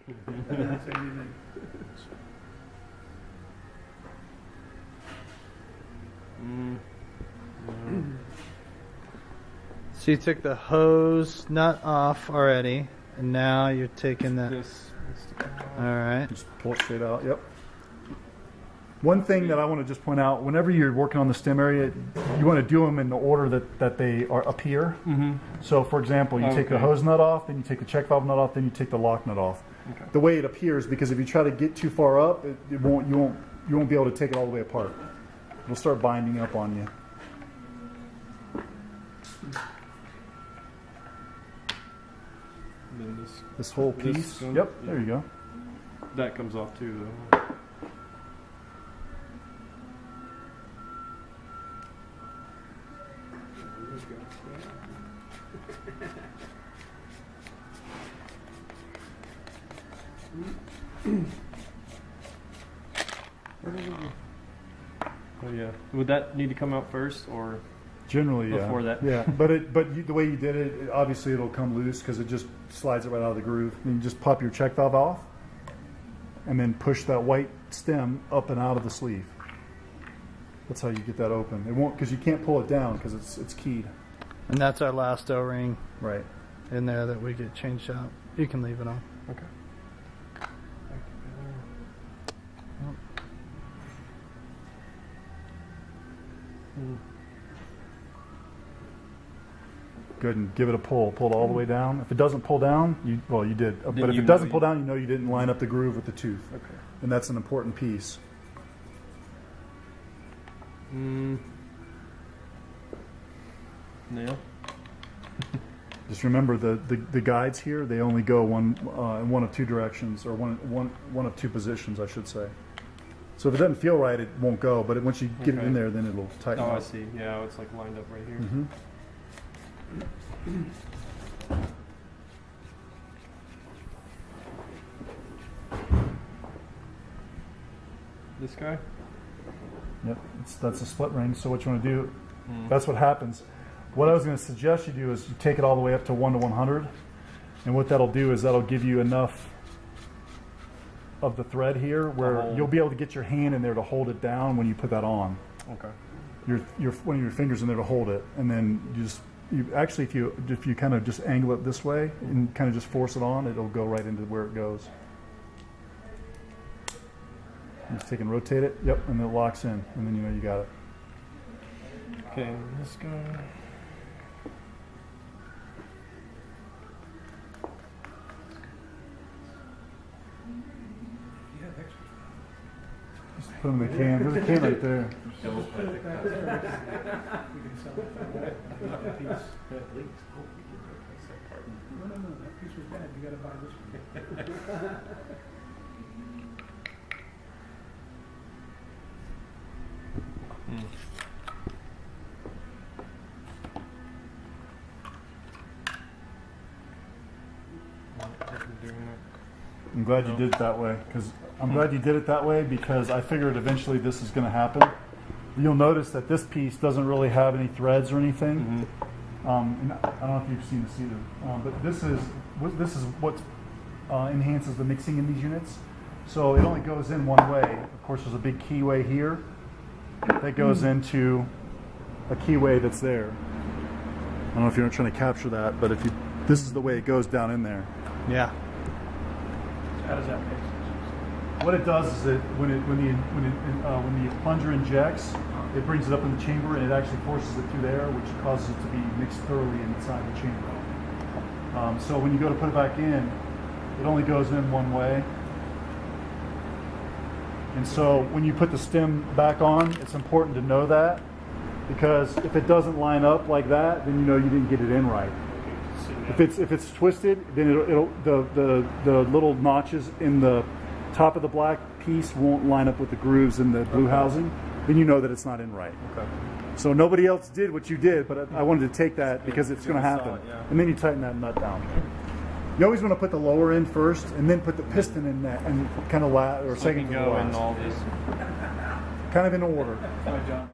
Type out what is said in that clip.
I didn't say anything. So you took the hose nut off already, and now you're taking the. All right. Just pull it straight out. Yep. One thing that I want to just point out: whenever you're working on the stem area, you want to do them in the order that they are appear. So, for example, you take the hose nut off, then you take the check valve nut off, then you take the lock nut off. Okay. The way it appears, because if you try to get too far up, you won't be able to take it all the way apart. It'll start binding up on you. And then This whole piece. Yep. Yep. There you go. That comes off too, though. Oh yeah. Would that need to come out first, or Generally, yeah. before that? Yeah, but the way you did it, obviously it'll come loose because it just slides it right out of the groove. And you just pop your check valve off, and then push that white stem up and out of the sleeve. That's how you get that open. It won't, because you can't pull it down because it's keyed. And that's our last O-ring Right. in there that we get changed out. You can leave it on. Okay. Good, and give it a pull. Pull it all the way down. If it doesn't pull down, you did. But if you it doesn't know pull down, you know you didn't line up the groove with the tooth. Okay. And that's an important piece. Nail. Just remember the guides here, they only go in one of two directions, or one of two positions, I should say. So if it doesn't feel right, it won't go, but once you get it in there, then it'll tighten up. Oh, I see. Yeah, it's like lined up right here. This guy? Yep, that's a split ring. So what you want to do, that's what happens. What I was going to suggest you do is you take it all the way up to 1 to 100, and what that'll do is that'll give you enough of the thread here where you'll be able to get your hand in there to hold it down when you put that on. Okay. One of your fingers in there to hold it, and then actually if you kind of just angle it this way and kind of just force it on, it'll go right into where it goes. Just take and rotate it. Yep, and it locks in, and then you know you got it. Okay, this guy. Just put them in the can. There's a can right there. We can sell it for that piece. No, that piece was bad. You got to buy this one. I'm glad you did it that way, because I figured eventually this is going to happen. You'll notice that this piece doesn't really have any threads or anything. And I don't know if you've seen this either, but this is what enhances the mixing in these units. So it only goes in one way. Of course, there's a big keyway here that goes into a keyway that's there. I don't know if you're trying to capture that, but this is the way it goes down in there. Yeah. How does that make sense? What it does is that when the plunger injects, it brings it up in the chamber, and it actually forces it through there, which causes it to be mixed thoroughly inside the chamber. So when you go to put it back in, it only goes in one way. And so when you put the stem back on, it's important to know that, because if it doesn't line up like that, then you know you didn't get it in right. If it's twisted, then the little notches in the top of the black piece won't line up with the grooves in the blue housing. Then you know that it's not in right. Okay. So nobody else did what you did, but I wanted to take that because it's going to happen. And then you tighten that nut down. You always want to put the lower end first, and then put the piston in that, and kind of second to the last. In all this. Kind of in order. Hi, John.